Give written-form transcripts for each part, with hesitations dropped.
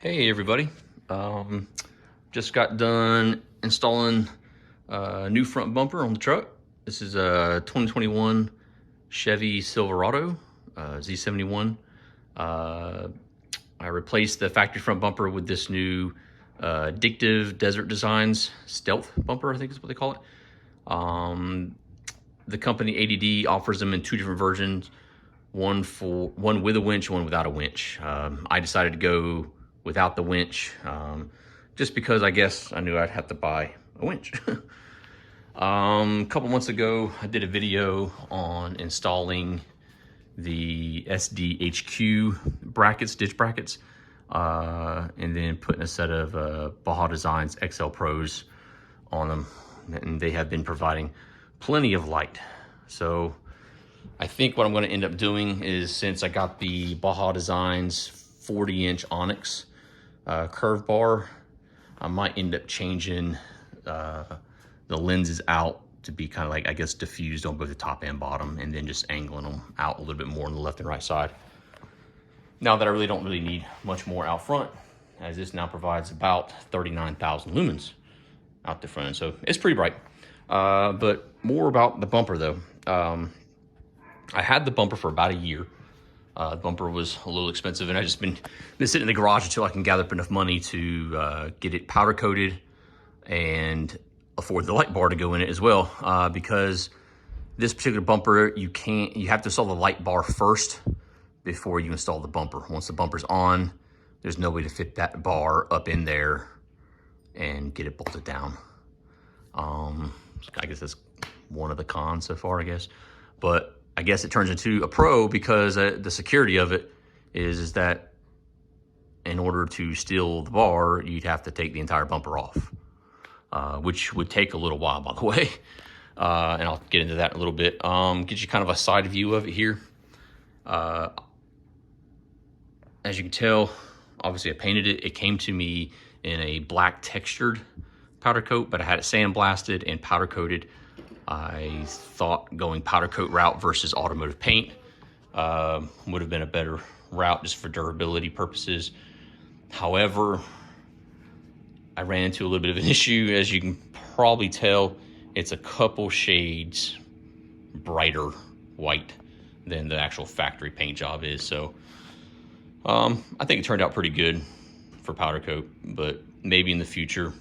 Hey everybody, just got done installing a new front bumper on the truck. This is a 2021 Chevy Silverado Z71. I replaced the factory front bumper with this new Addictive Desert Designs stealth bumper, I think is what they call it. The company ADD offers them in two different versions, one with a winch, one without a winch. I decided to go without the winch, just because I guess I knew I'd have to buy a winch. A couple months ago, I did a video on installing the SDHQ brackets, ditch brackets, and then putting a set of Baja Designs XL Pros on them, and they have been providing plenty of light. So I think what I'm going to end up doing is, since I got the Baja Designs 40-inch OnX curve bar, I might end up changing the lenses out to be kind of like, I guess, diffused on both the top and bottom, and then just angling them out a little bit more on the left and right side. Now that I really don't need much more out front, as this now provides about 39,000 lumens out the front, so it's pretty bright. But more about the bumper though. I had the bumper for about a year. The bumper was a little expensive, and I just been sitting in the garage until I can gather up enough money to get it powder coated and afford the light bar to go in it as well. Because this particular bumper, you have to install the light bar first before you install the bumper. Once the bumper's on, there's no way to fit that bar up in there and get it bolted down. I guess that's one of the cons so far, I guess. But I guess it turns into a pro because the security of it is that in order to steal the bar, you'd have to take the entire bumper off, which would take a little while, by the way. And I'll get into that in a little bit. Get you kind of a side view of it here. As you can tell, obviously I painted it. It came to me in a black textured powder coat, but I had it sandblasted and powder coated. I thought going powder coat route versus automotive paint would have been a better route just for durability purposes. However, I ran into a little bit of an issue. As you can probably tell, it's a couple shades brighter white than the actual factory paint job is. So I think it turned out pretty good for powder coat, but maybe in the future,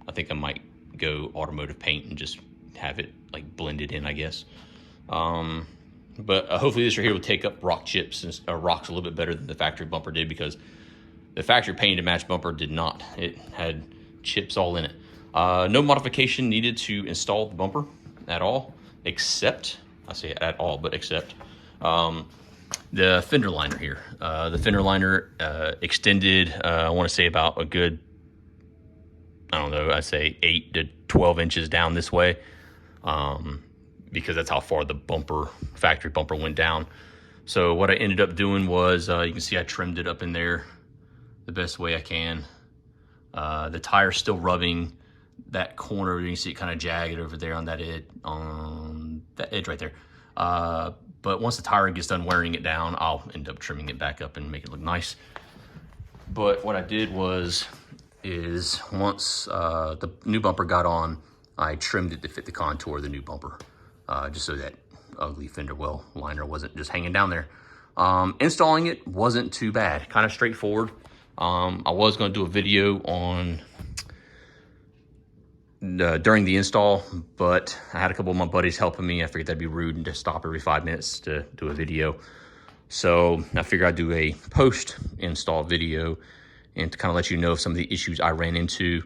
I think I might go automotive paint and just have it like blended in, I guess. But hopefully this right here will take up rock chips and rocks a little bit better than the factory bumper did, because the factory painted to match bumper did not. It had chips all in it. No modification needed to install the bumper at all, except, I say at all, but except the fender liner here. The fender liner extended, I want to say about a good, I don't know, I'd say 8 to 12 inches down this way, because that's how far the factory bumper went down. So what I ended up doing was, you can see I trimmed it up in there the best way I can. The tire's still rubbing that corner. You can see it kind of jagged over there on that edge right there. But once the tire gets done wearing it down, I'll end up trimming it back up and make it look nice. But what I did was, once the new bumper got on, I trimmed it to fit the contour of the new bumper, just so that ugly fender well liner wasn't just hanging down there. Installing it wasn't too bad, kind of straightforward. I was going to do a video on during the install, but I had a couple of my buddies helping me. I figured that'd be rude and just stop every 5 minutes to do a video. So I figured I'd do a post-install video and to kind of let you know some of the issues I ran into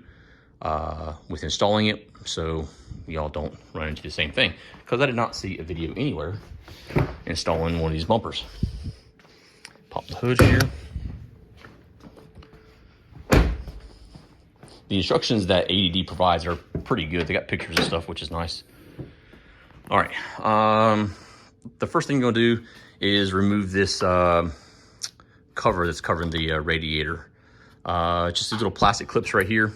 with installing it, so y'all don't run into the same thing, because I did not see a video anywhere installing one of these bumpers. Pop the hood here. The instructions that ADD provides are pretty good. They got pictures and stuff, which is nice. All right, the first thing you're gonna do is remove this cover that's covering the radiator. Just these little plastic clips right here.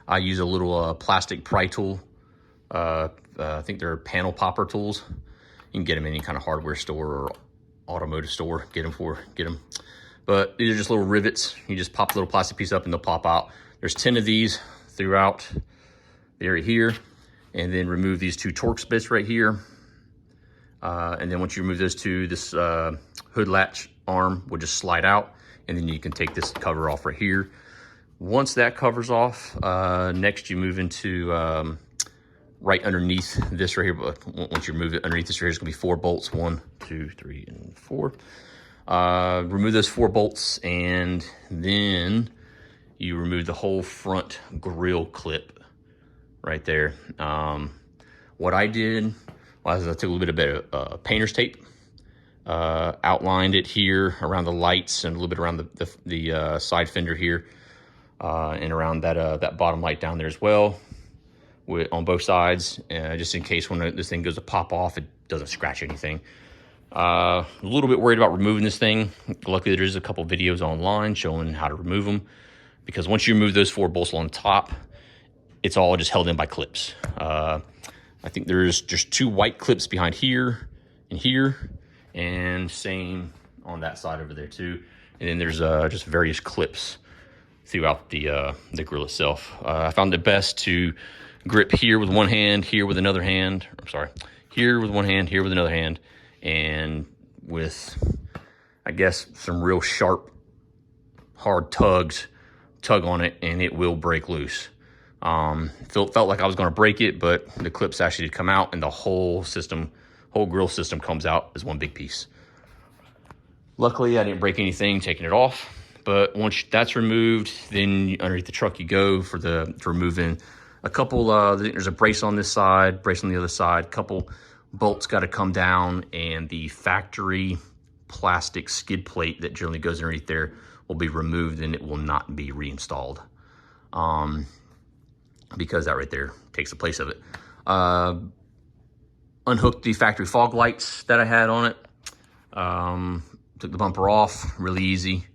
I use a little plastic pry tool. I think they're panel popper tools. You can get them in any kind of hardware store or automotive store. Get them. But these are just little rivets. You just pop a little plastic piece up and they'll pop out. There's 10 of these throughout the area here. And then remove these 2 Torx bits right here. And then once you remove those 2, this hood latch arm will just slide out. And then you can take this cover off right here. Once that covers off, next you move into right underneath this right here. But once you remove it underneath this right here, it's gonna be 4 bolts. 1, 2, 3, and 4. Remove those 4 bolts, and then you remove the whole front grill clip right there. What I did was I took a little bit of painter's tape, outlined it here around the lights and a little bit around the side fender here, and around that bottom light down there as well, on both sides, just in case when this thing goes to pop off, it doesn't scratch anything. A little bit worried about removing this thing. Luckily, there's a couple videos online showing how to remove them, because once you remove those 4 bolts on top, it's all just held in by clips. I think there's just 2 white clips behind here, and same on that side over there too. And then there's just various clips throughout the grill itself. I found it best to grip here with one hand, here with another hand. I'm sorry, here with one hand, here with another hand. And with, I guess, some real sharp, hard tug on it, and it will break loose. Felt like I was going to break it, but the clips actually did come out, and the whole grill system comes out as one big piece. Luckily, I didn't break anything taking it off. But once that's removed, then underneath the truck you go for removing a couple. There's a brace on this side, brace on the other side, couple bolts got to come down, and the factory plastic skid plate that generally goes underneath there will be removed, and it will not be reinstalled, because that right there takes the place of it. Unhooked the factory fog lights that I had on it. Took the bumper off, really easy.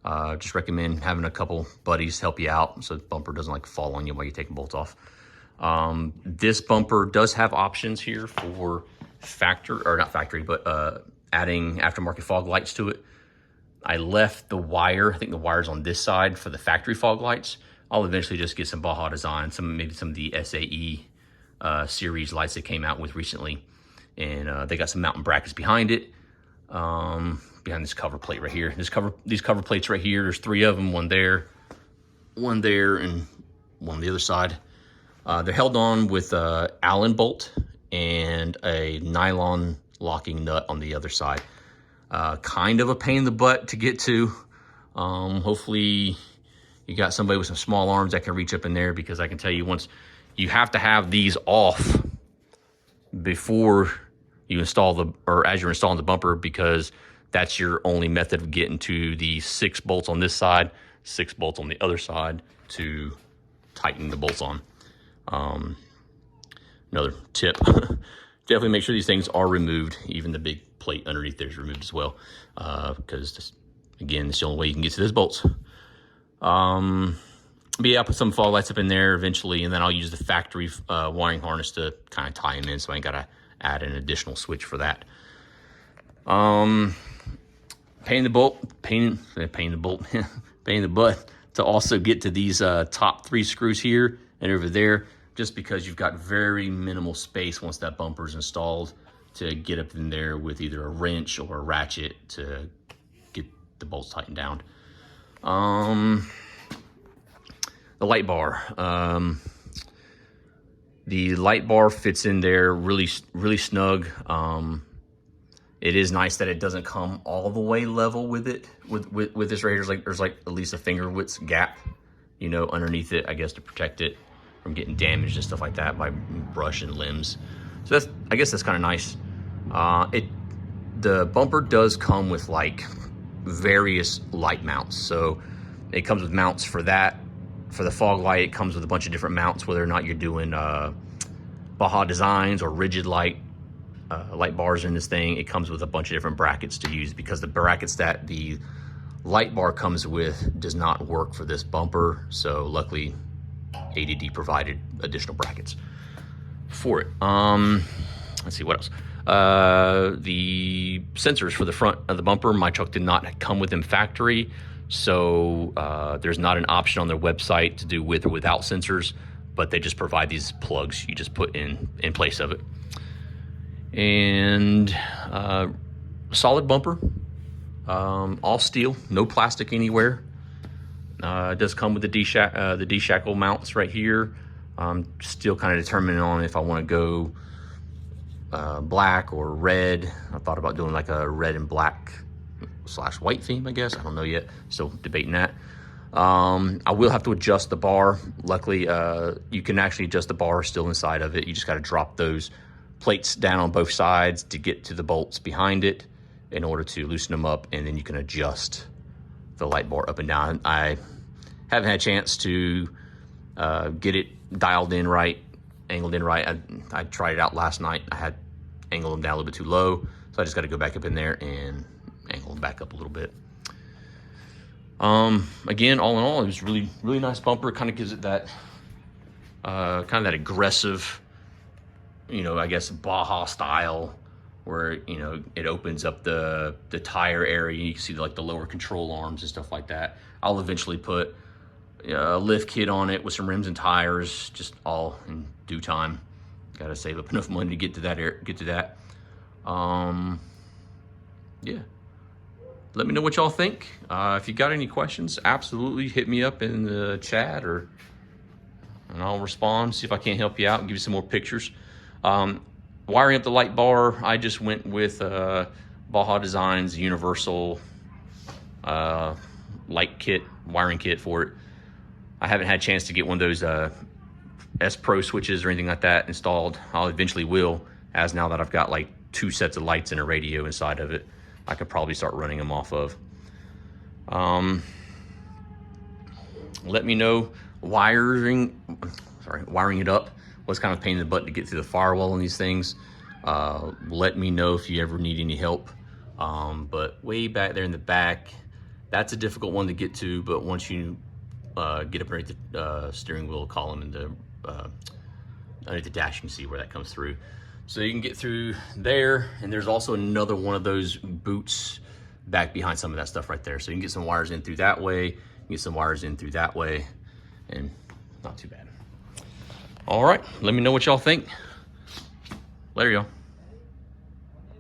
Just recommend having a couple buddies help you out so the bumper doesn't like fall on you while you're taking bolts off. This bumper does have options here for adding aftermarket fog lights to it. I left the wire, I think the wire's on this side for the factory fog lights. I'll eventually just get some Baja Designs, maybe some of the SAE series lights that came out with recently. And they got some mounting brackets behind it, behind this cover plate right here. These cover plates right here, there's 3 of them, one there, and one on the other side. They're held on with a Allen bolt and a nylon locking nut on the other side. Kind of a pain in the butt to get to. Hopefully you got somebody with some small arms that can reach up in there, because I can tell you, once you have to have these off before you install as you're installing the bumper, because that's your only method of getting to the 6 bolts on this side, 6 bolts on the other side to tighten the bolts on. Another tip, definitely make sure these things are removed. Even the big plate underneath there is removed as well, because again, it's the only way you can get to those bolts. But yeah, I'll put some fog lights up in there eventually, and then I'll use the factory wiring harness to kind of tie them in, so I ain't got to add an additional switch for that. Pain in the butt to also get to these top 3 screws here and over there, just because you've got very minimal space once that bumper is installed to get up in there with either a wrench or a ratchet to get the bolts tightened down. The light bar. The light bar fits in there really snug. It is nice that it doesn't come all the way level with it. With this right here, there's like at least a finger width gap, underneath it, I guess, to protect it from getting damaged and stuff like that by brush and limbs. So I guess that's kind of nice. The bumper does come with like various light mounts. So it comes with mounts for that. For the fog light, it comes with a bunch of different mounts, whether or not you're doing Baja Designs or rigid light bars in this thing. It comes with a bunch of different brackets to use, because the brackets that the light bar comes with does not work for this bumper. So luckily, ADD provided additional brackets for it. Let's see what else. The sensors for the front of the bumper, my truck did not come with them factory, so there's not an option on their website to do with or without sensors, but they just provide these plugs you just put in place of it. And solid bumper, all steel, no plastic anywhere. It does come with the D-shackle mounts right here. I'm still kind of determining on if I want to go black or red. I thought about doing like a red and black / white theme, I guess. I don't know yet. Still debating that. I will have to adjust the bar. Luckily, you can actually adjust the bar still inside of it. You just got to drop those plates down on both sides to get to the bolts behind it in order to loosen them up, and then you can adjust the light bar up and down. I haven't had a chance to get it dialed in right, angled in right. I tried it out last night. I had angled them down a little bit too low, so I just got to go back up in there and angle them back up a little bit. Again, all in all, it was really nice bumper. It kind of gives it that that aggressive, I guess Baja style, where it opens up the tire area. You can see like the lower control arms and stuff like that. I'll eventually put a lift kit on it with some rims and tires, just all in due time. Got to save up enough money to get to that. Yeah. Let me know what y'all think. If you got any questions, absolutely hit me up in the chat, and I'll respond, see if I can't help you out and give you some more pictures. Wiring up the light bar, I just went with Baja Designs universal light kit, wiring kit for it. I haven't had a chance to get one of those S Pro switches or anything like that installed. I'll eventually will, as now that I've got like 2 sets of lights and a radio inside of it, I could probably start running them off of. Let me know wiring it up was kind of a pain in the butt to get through the firewall on these things. Let me know if you ever need any help. But way back there in the back, that's a difficult one to get to, but once you get up underneath the steering wheel column and underneath the dash, you can see where that comes through. So you can get through there, and there's also another one of those boots back behind some of that stuff right there. So you can get some wires in through that way, you can get some wires in through that way, and not too bad. All right, let me know what y'all think. Later, y'all.